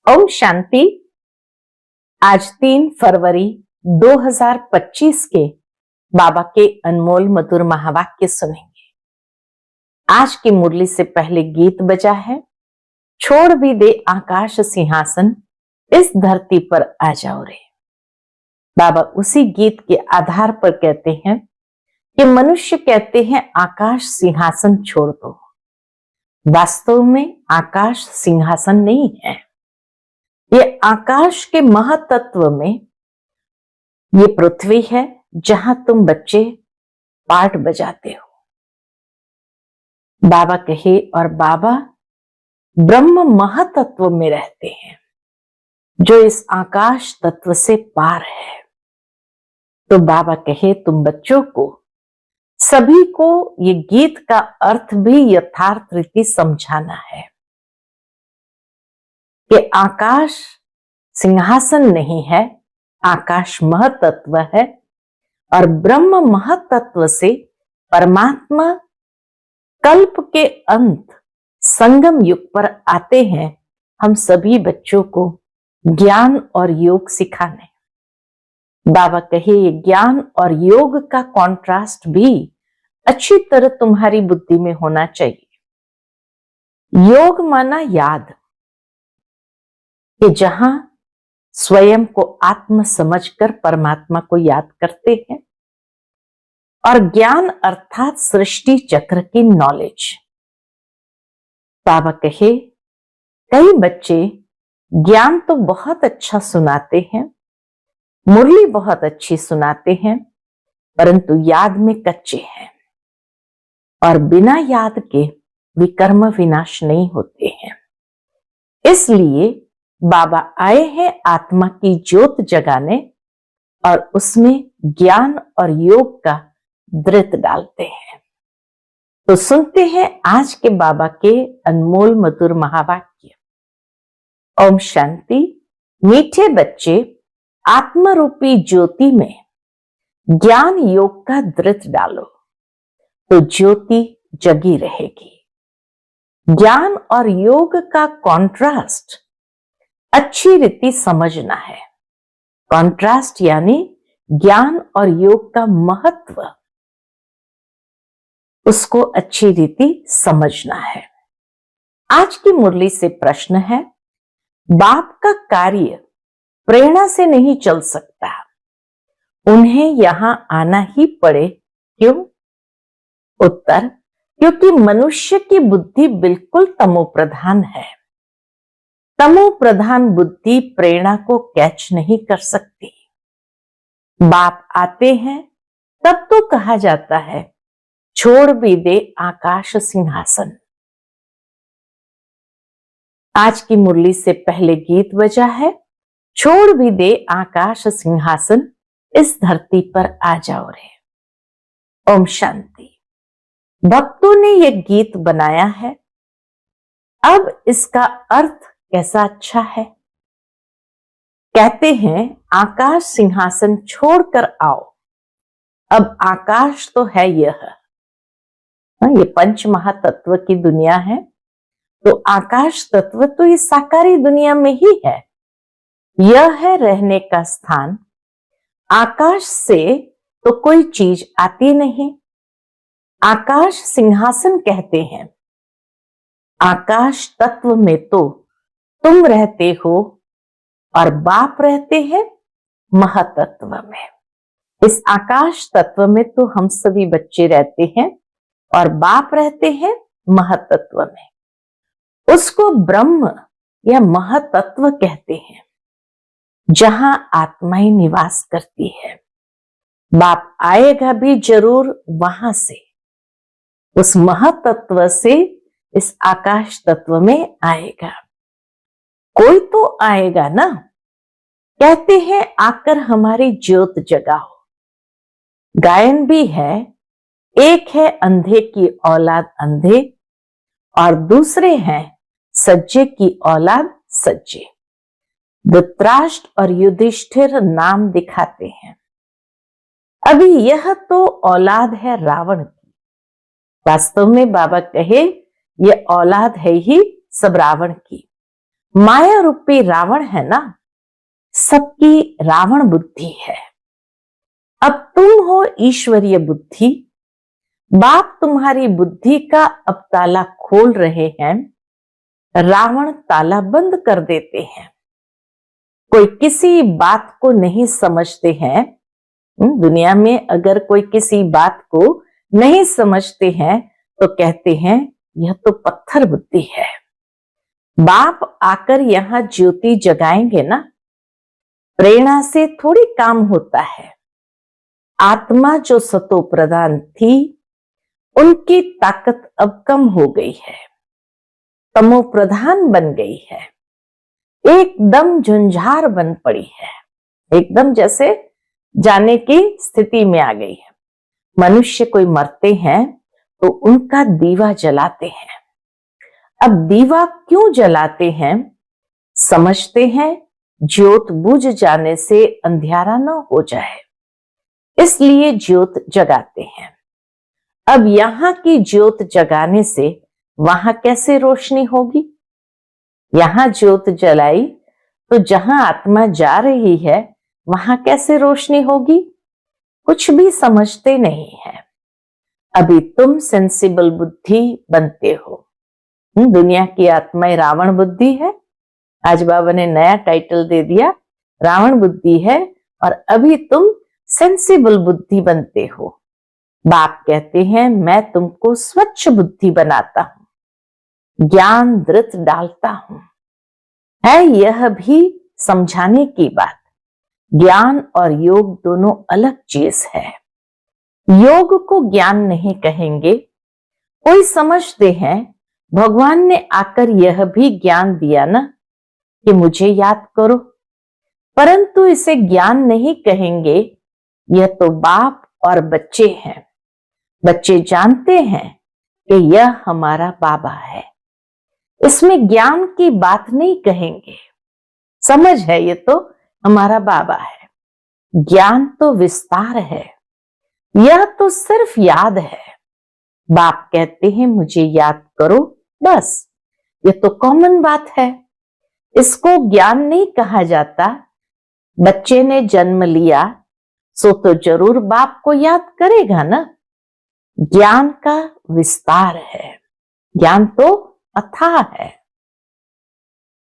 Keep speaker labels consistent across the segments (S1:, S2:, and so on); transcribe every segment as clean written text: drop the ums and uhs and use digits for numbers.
S1: ओम शांति। आज 3 फरवरी 2025 के बाबा के अनमोल मधुर महावाक्य सुनेंगे। आज की मुरली से पहले गीत बजा है, छोड़ भी दे आकाश सिंहासन, इस धरती पर आ जाओ रे। बाबा उसी गीत के आधार पर कहते हैं कि मनुष्य कहते हैं आकाश सिंहासन छोड़ दो। वास्तव में आकाश सिंहासन नहीं है। ये आकाश के महातत्व में ये पृथ्वी है जहां तुम बच्चे पार्ट बजाते हो। बाबा कहे और बाबा ब्रह्म महातत्व में रहते हैं जो इस आकाश तत्व से पार है। तो बाबा कहे तुम बच्चों को, सभी को ये गीत का अर्थ भी यथार्थ रीति समझाना है कि आकाश सिंहासन नहीं है, आकाश महतत्व है और ब्रह्म महतत्व से परमात्मा कल्प के अंत संगम युग पर आते हैं हम सभी बच्चों को ज्ञान और योग सिखाने। बाबा कहे ये ज्ञान और योग का कॉन्ट्रास्ट भी अच्छी तरह तुम्हारी बुद्धि में होना चाहिए। योग माना याद, कि जहां स्वयं को आत्म समझकर परमात्मा को याद करते हैं, और ज्ञान अर्थात सृष्टि चक्र की नॉलेज। बाबा कहे कई बच्चे ज्ञान तो बहुत अच्छा सुनाते हैं, मुरली बहुत अच्छी सुनाते हैं, परंतु याद में कच्चे हैं और बिना याद के विकर्म विनाश नहीं होते हैं। इसलिए बाबा आए हैं आत्मा की ज्योत जगाने और उसमें ज्ञान और योग का दृत डालते हैं। तो सुनते हैं आज के बाबा के अनमोल मधुर महावाक्य। ओम शांति। मीठे बच्चे, आत्मा रूपी ज्योति में ज्ञान योग का दृत डालो तो ज्योति जगी रहेगी। ज्ञान और योग का कॉन्ट्रास्ट अच्छी रीति समझना है। कॉन्ट्रास्ट यानी ज्ञान और योग का महत्व, उसको अच्छी रीति समझना है। आज की मुरली से प्रश्न है, बाप का कार्य प्रेरणा से नहीं चल सकता, उन्हें यहां आना ही पड़े, क्यों? उत्तर, क्योंकि मनुष्य की बुद्धि बिल्कुल तमो प्रधान है। तमो प्रधान बुद्धि प्रेरणा को कैच नहीं कर सकती। बाप आते हैं तब तो कहा जाता है छोड़ भी दे आकाश सिंहासन। आज की मुरली से पहले गीत बजा है, छोड़ भी दे आकाश सिंहासन, इस धरती पर आ जाओ रे। ओम शांति। भक्तों ने यह गीत बनाया है। अब इसका अर्थ कैसा अच्छा है। कहते हैं आकाश सिंहासन छोड़कर आओ। अब आकाश तो है यह, ये पंच महातत्व की दुनिया है, तो आकाश तत्व तो इस साकारी दुनिया में ही है। यह है रहने का स्थान। आकाश से तो कोई चीज आती नहीं। आकाश सिंहासन कहते हैं। आकाश तत्व में तो तुम रहते हो और बाप रहते हैं महातत्व में। इस आकाश तत्व में तो हम सभी बच्चे रहते हैं और बाप रहते हैं महातत्व में। उसको ब्रह्म या महातत्व कहते हैं, जहां आत्माएं निवास करती है। बाप आएगा भी जरूर वहां से, उस महातत्व से इस आकाश तत्व में आएगा। कोई तो आएगा ना। कहते हैं आकर हमारी ज्योत जगाओ। गायन भी है, एक है अंधे की औलाद अंधे और दूसरे हैं सज्जे की औलाद सज्जे। धृतराष्ट्र और युधिष्ठिर नाम दिखाते हैं। अभी यह तो औलाद है रावण की। वास्तव में बाबा कहे यह औलाद है ही सब रावण की। माया रूपी रावण है ना, सबकी रावण बुद्धि है। अब तुम हो ईश्वरीय बुद्धि, बाप तुम्हारी बुद्धि का अब ताला खोल रहे हैं, रावण ताला बंद कर देते हैं। कोई किसी बात को नहीं समझते हैं। दुनिया में अगर कोई किसी बात को नहीं समझते हैं तो कहते हैं यह तो पत्थर बुद्धि है। बाप आकर यहां ज्योति जगाएंगे ना, प्रेरणा से थोड़ी काम होता है। आत्मा जो सतो प्रधान थी, उनकी ताकत अब कम हो गई है, तमो प्रधान बन गई है, एकदम झुंझार बन पड़ी है, एकदम जैसे जाने की स्थिति में आ गई है। मनुष्य कोई मरते हैं तो उनका दीवा जलाते हैं। अब दीवा क्यों जलाते हैं? समझते हैं ज्योत बुझ जाने से अंधियारा न हो जाए, इसलिए ज्योत जगाते हैं। अब यहां की ज्योत जगाने से वहां कैसे रोशनी होगी? यहां ज्योत जलाई तो जहां आत्मा जा रही है वहां कैसे रोशनी होगी? कुछ भी समझते नहीं है। अभी तुम सेंसिबल बुद्धि बनते हो। दुनिया की आत्माएं रावण बुद्धि है। आज बाबा ने नया टाइटल दे दिया, रावण बुद्धि है, और अभी तुम सेंसिबल बुद्धि बनते हो। बाप कहते हैं मैं तुमको स्वच्छ बुद्धि बनाता हूं, ज्ञान धृत डालता हूं। है यह भी समझाने की बात। ज्ञान और योग दोनों अलग चीज है। योग को ज्ञान नहीं कहेंगे। कोई समझते हैं भगवान ने आकर यह भी ज्ञान दिया ना कि मुझे याद करो, परंतु इसे ज्ञान नहीं कहेंगे। यह तो बाप और बच्चे हैं। बच्चे जानते हैं कि यह हमारा बाबा है, इसमें ज्ञान की बात नहीं कहेंगे। समझ है ये तो हमारा बाबा है। ज्ञान तो विस्तार है, यह तो सिर्फ याद है। बाप कहते हैं मुझे याद करो, बस ये तो कॉमन बात है, इसको ज्ञान नहीं कहा जाता। बच्चे ने जन्म लिया सो तो जरूर बाप को याद करेगा ना। ज्ञान का विस्तार है, ज्ञान तो अथाह है।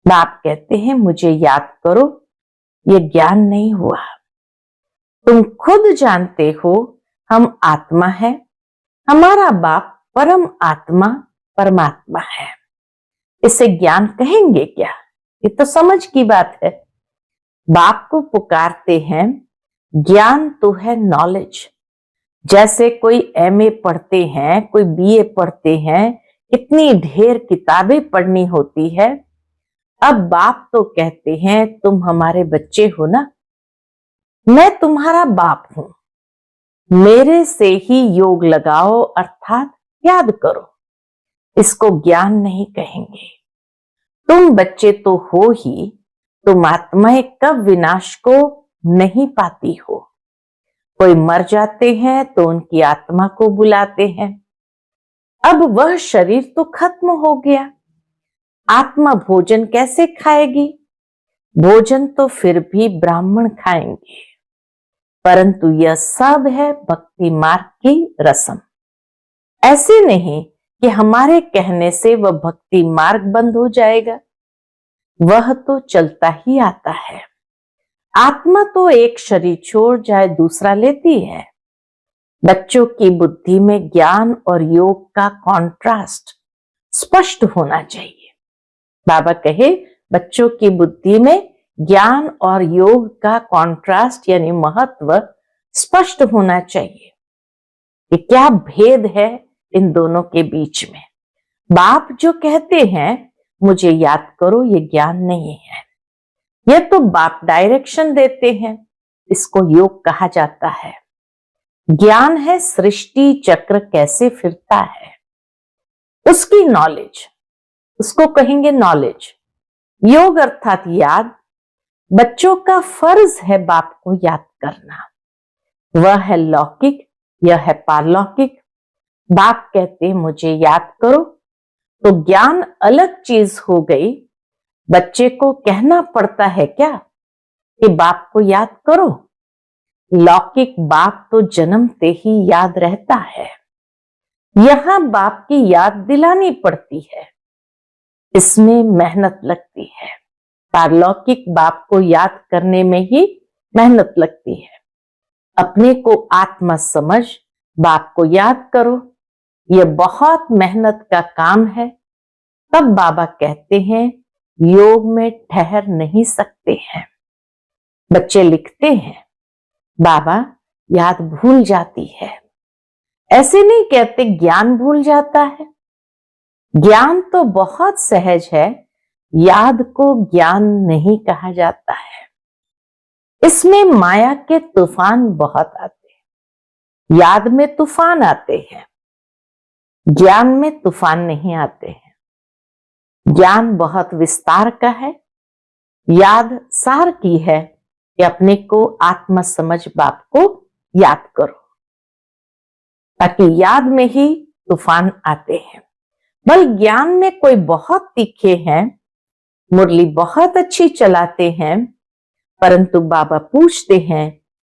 S1: बाप कहते हैं मुझे याद करो, ये ज्ञान नहीं हुआ। तुम खुद जानते हो हम आत्मा है, हमारा बाप परम आत्मा परमात्मा है। इसे ज्ञान कहेंगे क्या? ये तो समझ की बात है। बाप को पुकारते हैं, ज्ञान तो है नॉलेज। जैसे कोई एमए पढ़ते हैं, कोई बीए पढ़ते हैं, इतनी ढेर किताबें पढ़नी होती है। अब बाप तो कहते हैं तुम हमारे बच्चे हो ना, मैं तुम्हारा बाप हूं, मेरे से ही योग लगाओ अर्थात याद करो। इसको ज्ञान नहीं कहेंगे। तुम बच्चे तो हो ही, तुम आत्माएं कब विनाश को नहीं पाती हो। कोई मर जाते हैं तो उनकी आत्मा को बुलाते हैं। अब वह शरीर तो खत्म हो गया, आत्मा भोजन कैसे खाएगी? भोजन तो फिर भी ब्राह्मण खाएंगे, परंतु यह सब है भक्ति मार्ग की रस्म। ऐसे नहीं कि हमारे कहने से वह भक्ति मार्ग बंद हो जाएगा, वह तो चलता ही आता है। आत्मा तो एक शरीर छोड़ जाए दूसरा लेती है। बच्चों की बुद्धि में ज्ञान और योग का कॉन्ट्रास्ट स्पष्ट होना चाहिए। बाबा कहे बच्चों की बुद्धि में ज्ञान और योग का कॉन्ट्रास्ट यानी महत्व स्पष्ट होना चाहिए कि क्या भेद है इन दोनों के बीच में। बाप जो कहते हैं मुझे याद करो, ये ज्ञान नहीं है, यह तो बाप डायरेक्शन देते हैं, इसको योग कहा जाता है। ज्ञान है सृष्टि चक्र कैसे फिरता है, उसकी नॉलेज, उसको कहेंगे नॉलेज। योग अर्थात याद। बच्चों का फर्ज है बाप को याद करना, वह है लौकिक, यह है पारलौकिक। बाप कहते मुझे याद करो, तो ज्ञान अलग चीज हो गई, बच्चे को कहना पड़ता है क्या कि बाप को याद करो? लौकिक बाप तो जन्मते ही याद रहता है, यहां बाप की याद दिलानी पड़ती है, इसमें मेहनत लगती है। पारलौकिक बाप को याद करने में ही मेहनत लगती है। अपने को आत्मा समझ बाप को याद करो, यह बहुत मेहनत का काम है। तब बाबा कहते हैं योग में ठहर नहीं सकते हैं। बच्चे लिखते हैं बाबा याद भूल जाती है। ऐसे नहीं कहते ज्ञान भूल जाता है। ज्ञान तो बहुत सहज है, याद को ज्ञान नहीं कहा जाता है। इसमें माया के तूफान बहुत आते हैं। याद में तूफान आते हैं, ज्ञान में तूफान नहीं आते हैं। ज्ञान बहुत विस्तार का है, याद सार की है कि अपने को आत्मा समझ बाप को याद करो, ताकि याद में ही तूफान आते हैं। बल ज्ञान में कोई बहुत तीखे हैं, मुरली बहुत अच्छी चलाते हैं, परंतु बाबा पूछते हैं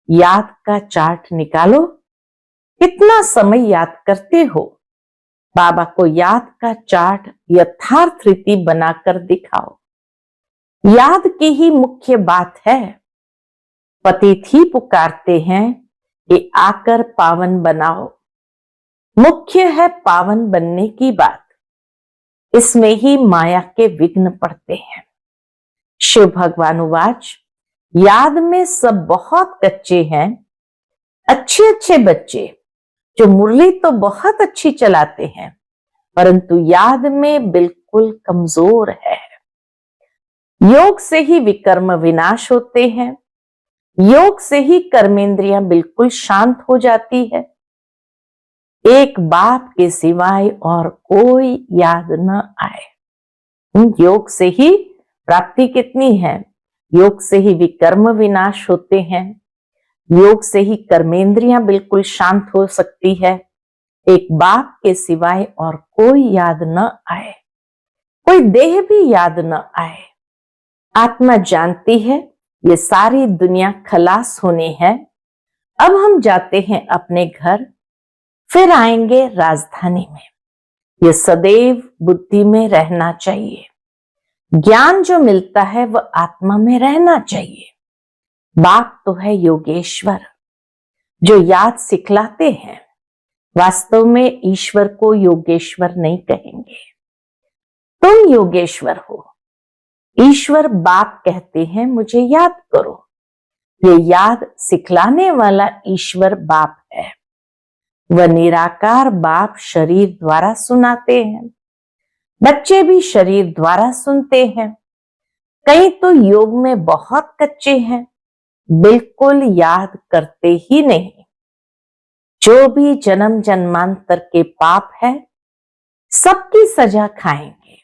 S1: याद का चार्ट निकालो, कितना समय याद करते हो? बाबा को याद का चार्ट यथार्थ रीति बनाकर दिखाओ। याद की ही मुख्य बात है। पतित ही पुकारते हैं कि आकर पावन बनाओ। मुख्य है पावन बनने की बात, इसमें ही माया के विघ्न पड़ते हैं। शिव भगवान उवाच, याद में सब बहुत कच्चे हैं। अच्छे अच्छे बच्चे जो मुरली तो बहुत अच्छी चलाते हैं, परंतु याद में बिल्कुल कमजोर है। योग से ही विकर्म विनाश होते हैं, योग से ही कर्मेंद्रियां बिल्कुल शांत हो जाती है। एक बाप के सिवाय और कोई याद न आए। योग से ही प्राप्ति कितनी है? योग से ही विकर्म विनाश होते हैं, योग से ही कर्मेंद्रियां बिल्कुल शांत हो सकती है। एक बाप के सिवाय और कोई याद न आए, कोई देह भी याद न आए। आत्मा जानती है ये सारी दुनिया खलास होनी है। अब हम जाते हैं अपने घर, फिर आएंगे राजधानी में। ये सदैव बुद्धि में रहना चाहिए। ज्ञान जो मिलता है वह आत्मा में रहना चाहिए। बाप तो है योगेश्वर, जो याद सिखलाते हैं। वास्तव में ईश्वर को योगेश्वर नहीं कहेंगे। तुम योगेश्वर हो, ईश्वर बाप कहते हैं मुझे याद करो। ये याद सिखलाने वाला ईश्वर बाप है। वह निराकार बाप शरीर द्वारा सुनाते हैं। बच्चे भी शरीर द्वारा सुनते हैं। कई तो योग में बहुत कच्चे हैं, बिल्कुल याद करते ही नहीं। जो भी जन्म जन्मांतर के पाप है, सबकी सजा खाएंगे।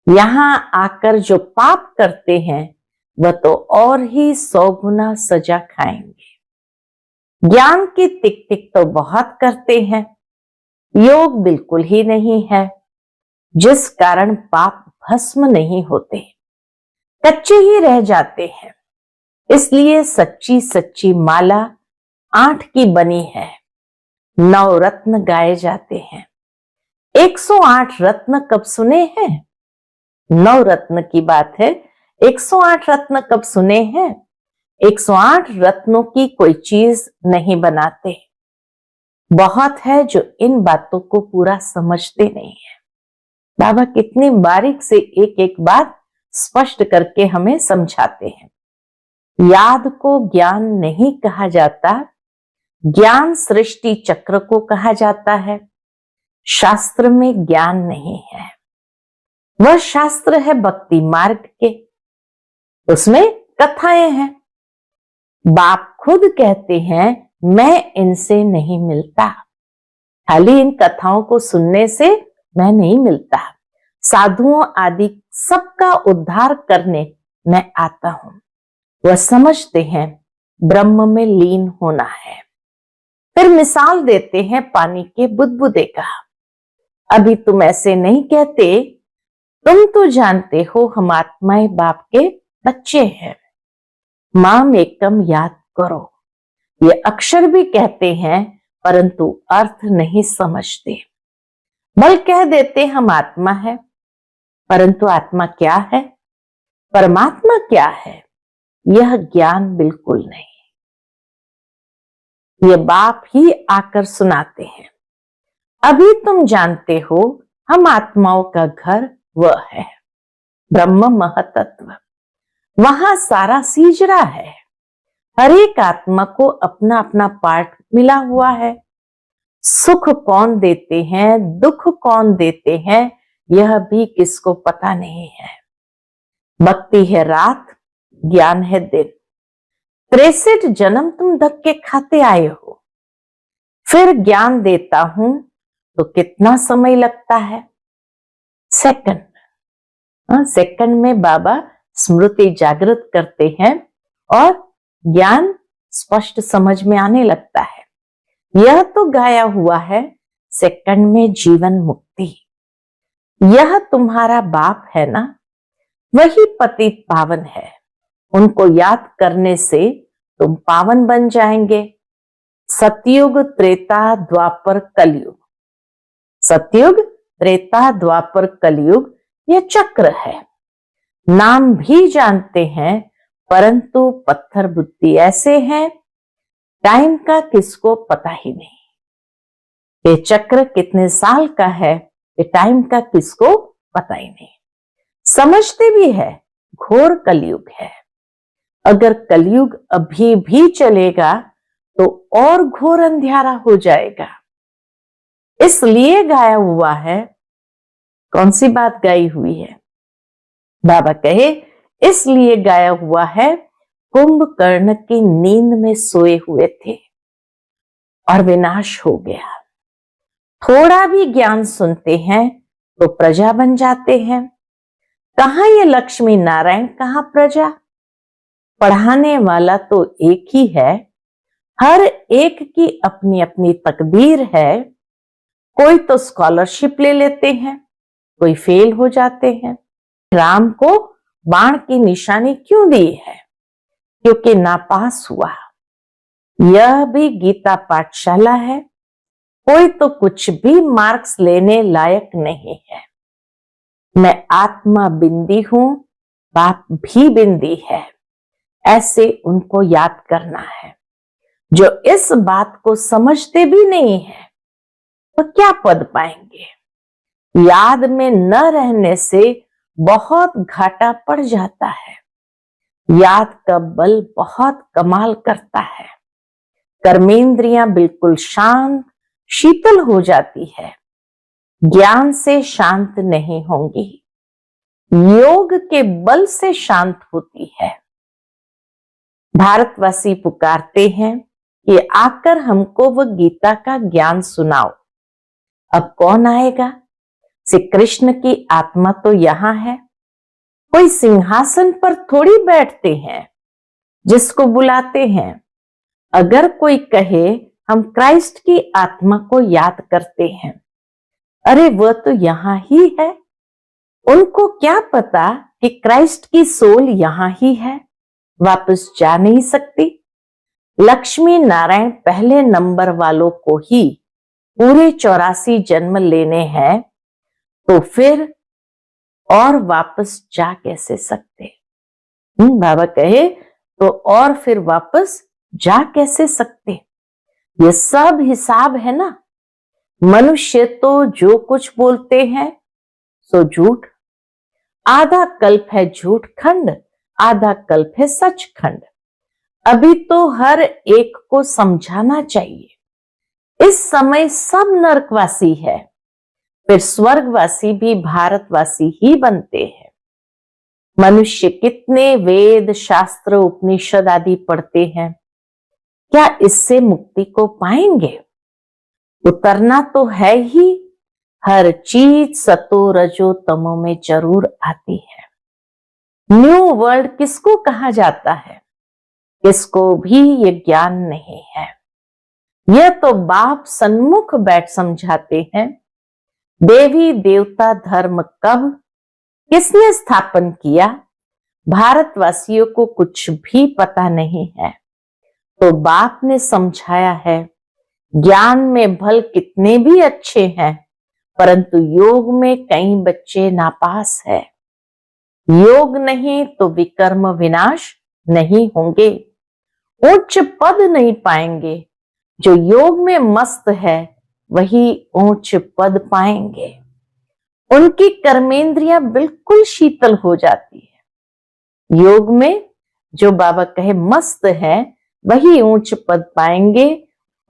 S1: यहां आकर जो पाप करते हैं वह तो और ही 100 गुना सजा खाएंगे। ज्ञान की टिक टिक तो बहुत करते हैं, योग बिल्कुल ही नहीं है, जिस कारण पाप भस्म नहीं होते, कच्चे ही रह जाते हैं। इसलिए सच्ची सच्ची माला 8 की बनी है। 9 रत्न गाए जाते हैं। 108 रत्न कब सुने हैं? 9 रत्न की बात है, 108 रत्न कब सुने हैं? 108 रत्नों की कोई चीज नहीं बनाते। बहुत है जो इन बातों को पूरा समझते नहीं है। बाबा कितनी बारीक से एक एक बात स्पष्ट करके हमें समझाते हैं। याद को ज्ञान नहीं कहा जाता, ज्ञान सृष्टि चक्र को कहा जाता है। शास्त्र में ज्ञान नहीं है, वह शास्त्र है भक्ति मार्ग के, उसमें कथाएं हैं। बाप खुद कहते हैं मैं इनसे नहीं मिलता, खाली इन कथाओं को सुनने से मैं नहीं मिलता। साधुओं आदि सबका उद्धार करने मैं आता हूं। वह समझते हैं ब्रह्म में लीन होना है। फिर मिसाल देते हैं पानी के बुदबुदे का। अभी तुम ऐसे नहीं कहते, तुम तो जानते हो हम आत्माएं बाप के बच्चे हैं। माम एकम याद करो। ये अक्षर भी कहते हैं परंतु अर्थ नहीं समझते। बल कह देते हम आत्मा है, परंतु आत्मा क्या है, परमात्मा क्या है, यह ज्ञान बिल्कुल नहीं। ये बाप ही आकर सुनाते हैं। अभी तुम जानते हो हम आत्माओं का घर वह है ब्रह्म महतत्व। वहां सारा सीजरा है। हर एक आत्मा को अपना अपना पार्ट मिला हुआ है। सुख कौन देते हैं, दुख कौन देते हैं, यह भी किसको पता नहीं है। भक्ति है रात, ज्ञान है दिन। 63 जन्म तुम धक्के खाते आए हो। फिर ज्ञान देता हूं तो कितना समय लगता है? सेकंड। सेकंड में बाबा स्मृति जागृत करते हैं और ज्ञान स्पष्ट समझ में आने लगता है। यह तो गाया हुआ है सेकंड में जीवन मुक्ति। यह तुम्हारा बाप है ना, वही पतित पावन है। उनको याद करने से तुम पावन बन जाएंगे। सतयुग, त्रेता, द्वापर, कलयुग। सतयुग, त्रेता, द्वापर, कलयुग यह चक्र है। नाम भी जानते हैं परंतु पत्थर बुद्धि ऐसे हैं, टाइम का किसको पता ही नहीं। ये चक्र कितने साल का है, ये टाइम का किसको पता ही नहीं। समझते भी है घोर कलयुग है। अगर कलयुग अभी भी चलेगा तो और घोर अंधियारा हो जाएगा। इसलिए गाया हुआ है। कौन सी बात गाई हुई है? बाबा कहे इसलिए गाया हुआ है कुंभकर्ण की नींद में सोए हुए थे और विनाश हो गया। थोड़ा भी ज्ञान सुनते हैं तो प्रजा बन जाते हैं। कहां ये लक्ष्मी नारायण, कहां प्रजा? पढ़ाने वाला तो एक ही है। हर एक की अपनी अपनी तकदीर है। कोई तो स्कॉलरशिप ले लेते हैं, कोई फेल हो जाते हैं। राम को बाण की निशानी क्यों दी है? क्योंकि नापास हुआ। यह भी गीता पाठशाला है। कोई तो कुछ भी मार्क्स लेने लायक नहीं है। मैं आत्मा बिंदी हूं, बाप भी बिंदी है, ऐसे उनको याद करना है। जो इस बात को समझते भी नहीं है तो क्या पद पाएंगे? याद में न रहने से बहुत घाटा पड़ जाता है। याद का बल बहुत कमाल करता है। कर्मेंद्रियां बिल्कुल शांत शीतल हो जाती है। ज्ञान से शांत नहीं होंगी, योग के बल से शांत होती है। भारतवासी पुकारते हैं कि आकर हमको वह गीता का ज्ञान सुनाओ। अब कौन आएगा? श्री कृष्ण की आत्मा तो यहां है। कोई सिंहासन पर थोड़ी बैठते हैं जिसको बुलाते हैं। अगर कोई कहे हम क्राइस्ट की आत्मा को याद करते हैं, अरे वह तो यहां ही है। उनको क्या पता कि क्राइस्ट की सोल यहां ही है, वापस जा नहीं सकती। लक्ष्मी नारायण पहले नंबर वालों को ही पूरे 84 जन्म लेने हैं, तो फिर और वापस जा कैसे सकते? बाबा कहे तो और फिर वापस जा कैसे सकते? ये सब हिसाब है ना। मनुष्य तो जो कुछ बोलते हैं सो झूठ। आधा कल्प है झूठ खंड, आधा कल्प है सच खंड। अभी तो हर एक को समझाना चाहिए। इस समय सब नरकवासी है, फिर स्वर्गवासी भी भारतवासी ही बनते हैं। मनुष्य कितने वेद, शास्त्र, उपनिषद आदि पढ़ते हैं, क्या इससे मुक्ति को पाएंगे? उतरना तो है ही। हर चीज सतो रजो तमो में जरूर आती है। न्यू वर्ल्ड किसको कहा जाता है? किसको भी ये ज्ञान नहीं है। यह तो बाप सन्मुख बैठ समझाते हैं। देवी देवता धर्म कब किसने स्थापन किया? भारतवासियों को कुछ भी पता नहीं है, तो बाप ने समझाया है। ज्ञान में भल कितने भी अच्छे हैं, परंतु योग में कई बच्चे नापास है। योग नहीं तो विकर्म विनाश नहीं होंगे, उच्च पद नहीं पाएंगे। जो योग में मस्त है वही उच्च पद पाएंगे। उनकी कर्मेंद्रियां बिल्कुल शीतल हो जाती है। योग में जो बाबा कहे मस्त है वही उच्च पद पाएंगे।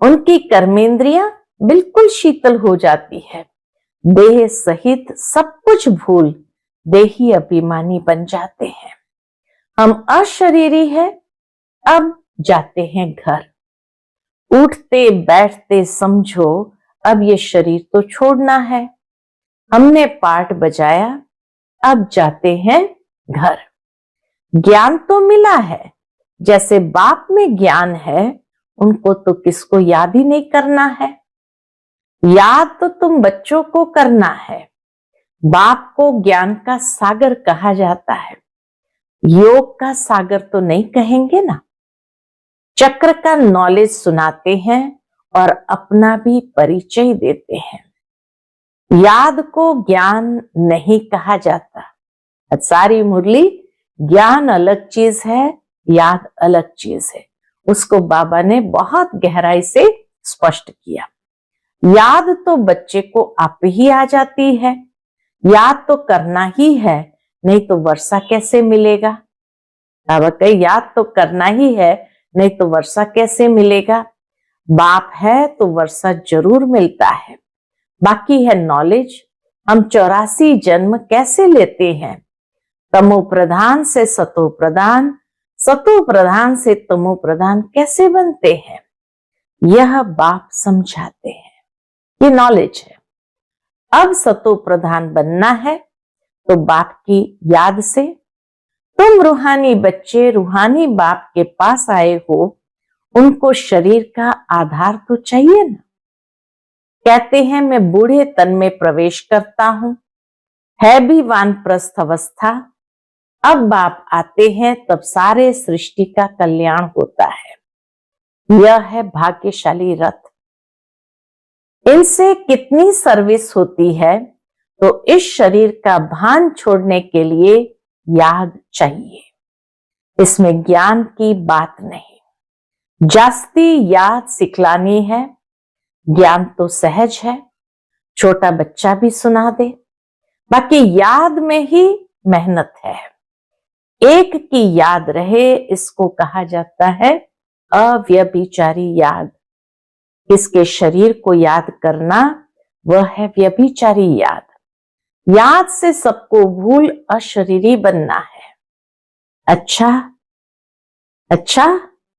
S1: उनकी कर्मेंद्रियां बिल्कुल शीतल हो जाती है। देह सहित सब कुछ भूल देही अभिमानी बन जाते हैं। हम अशरीरी है, अब जाते हैं घर। उठते बैठते समझो अब ये शरीर तो छोड़ना है। हमने पाठ बजाया, अब जाते हैं घर। ज्ञान तो मिला है, जैसे बाप में ज्ञान है उनको तो किसको याद ही नहीं करना है। याद तो तुम बच्चों को करना है। बाप को ज्ञान का सागर कहा जाता है, योग का सागर तो नहीं कहेंगे ना। चक्र का नॉलेज सुनाते हैं और अपना भी परिचय देते हैं। याद को ज्ञान नहीं कहा जाता। सारी मुरली ज्ञान अलग चीज है, याद अलग चीज है। उसको बाबा ने बहुत गहराई से स्पष्ट किया। याद तो बच्चे को आप ही आ जाती है, याद तो करना ही है, नहीं तो वर्षा कैसे मिलेगा। बाबा कहे याद तो करना ही है, नहीं तो वर्षा कैसे मिलेगा। बाप है तो वर्षा जरूर मिलता है, बाकी है नॉलेज। हम 84 जन्म कैसे लेते हैं, तमो प्रधान से सतो प्रधान, सतो प्रधान से तमो प्रधान कैसे बनते हैं, यह बाप समझाते हैं। ये नॉलेज है। अब सतो प्रधान बनना है तो बाप की याद से। तुम रूहानी बच्चे रूहानी बाप के पास आए हो, उनको शरीर का आधार तो चाहिए ना। कहते हैं मैं बूढ़े तन में प्रवेश करता हूं, है भी वानप्रस्थ अवस्था। अब बाप आते हैं तब सारे सृष्टि का कल्याण होता है। यह है भाग्यशाली रथ। इनसे कितनी सर्विस होती है, तो इस शरीर का भान छोड़ने के लिए याद चाहिए। इसमें ज्ञान की बात नहीं, जास्ती याद सिखलानी है। ज्ञान तो सहज है, छोटा बच्चा भी सुना दे, बाकी याद में ही मेहनत है। एक की याद रहे, इसको कहा जाता है अव्यभिचारी याद। किसके शरीर को याद करना, वह है व्यभिचारी याद। याद से सबको भूल अशरीरी बनना है। अच्छा अच्छा,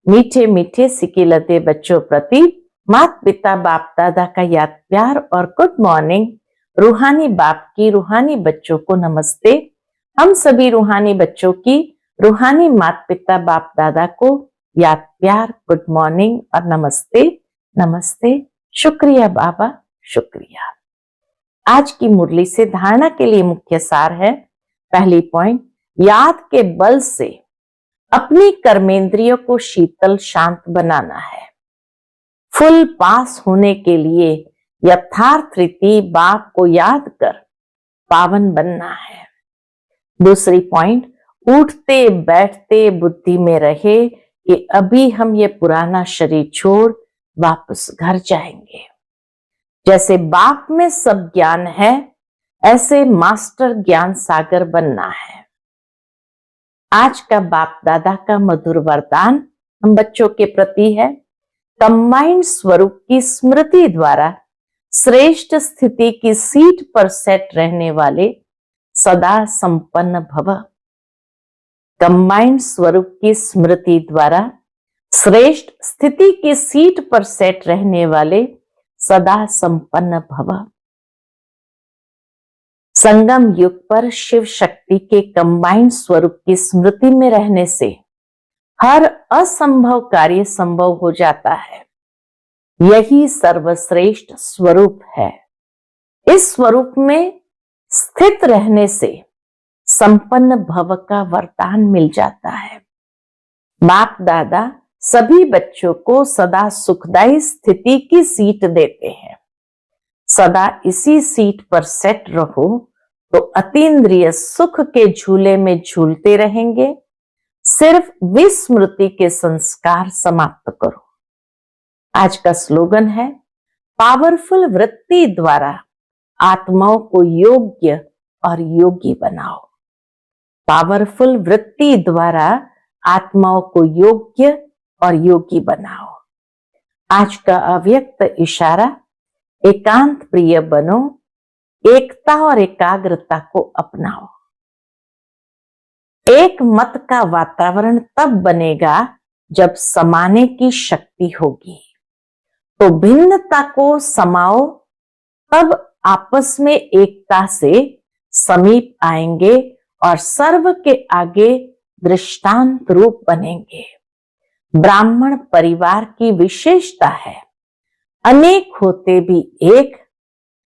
S1: मीठे मीठे सिकिलते बच्चों प्रति माता पिता बाप दादा का याद प्यार और गुड मॉर्निंग। रूहानी बाप की रूहानी बच्चों को नमस्ते। हम सभी रूहानी बच्चों की रूहानी माता पिता बाप दादा को याद प्यार, गुड मॉर्निंग और नमस्ते। नमस्ते, शुक्रिया बाबा, शुक्रिया। आज की मुरली से धारणा के लिए मुख्य सार है। पहली पॉइंट, याद के बल से अपनी कर्मेंद्रियों को शीतल शांत बनाना है। फुल पास होने के लिए यथार्थ रीति बाप को याद कर पावन बनना है। दूसरी पॉइंट, उठते बैठते बुद्धि में रहे कि अभी हम ये पुराना शरीर छोड़ वापस घर जाएंगे। जैसे बाप में सब ज्ञान है, ऐसे मास्टर ज्ञान सागर बनना है। आज का बाप दादा का मधुर वरदान हम बच्चों के प्रति है। कंबाइंड स्वरूप की स्मृति द्वारा श्रेष्ठ स्थिति की सीट पर सेट रहने वाले सदा संपन्न भव। कंबाइंड स्वरूप की स्मृति द्वारा श्रेष्ठ स्थिति की सीट पर सेट रहने वाले सदा संपन्न भव। संगम युग पर शिव शक्ति के कंबाइंड स्वरूप की स्मृति में रहने से हर असंभव कार्य संभव हो जाता है। यही सर्वश्रेष्ठ स्वरूप है। इस स्वरूप में स्थित रहने से संपन्न भव का वरदान मिल जाता है। बाप दादा सभी बच्चों को सदा सुखदायी स्थिति की सीट देते हैं। सदा इसी सीट पर सेट रहो तो अतीन्द्रिय सुख के झूले में झूलते रहेंगे। सिर्फ विस्मृति के संस्कार समाप्त करो। आज का स्लोगन है, पावरफुल वृत्ति द्वारा आत्माओं को योग्य और योगी बनाओ। पावरफुल वृत्ति द्वारा आत्माओं को योग्य और योगी बनाओ। आज का अव्यक्त इशारा, एकांत प्रिय बनो, एकता और एकाग्रता को अपनाओ। एक मत का वातावरण तब बनेगा जब समाने की शक्ति होगी। तो भिन्नता को समाओ, तब आपस में एकता से समीप आएंगे और सर्व के आगे दृष्टांत रूप बनेंगे। ब्राह्मण परिवार की विशेषता है, अनेक होते भी एक।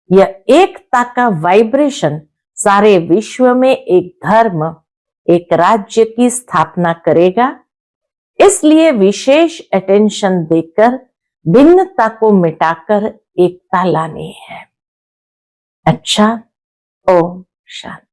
S1: यह एकता का वाइब्रेशन सारे विश्व में एक धर्म, एक राज्य की स्थापना करेगा। इसलिए विशेष अटेंशन देकर भिन्नता को मिटाकर एकता लानी है। अच्छा, ओम शांति।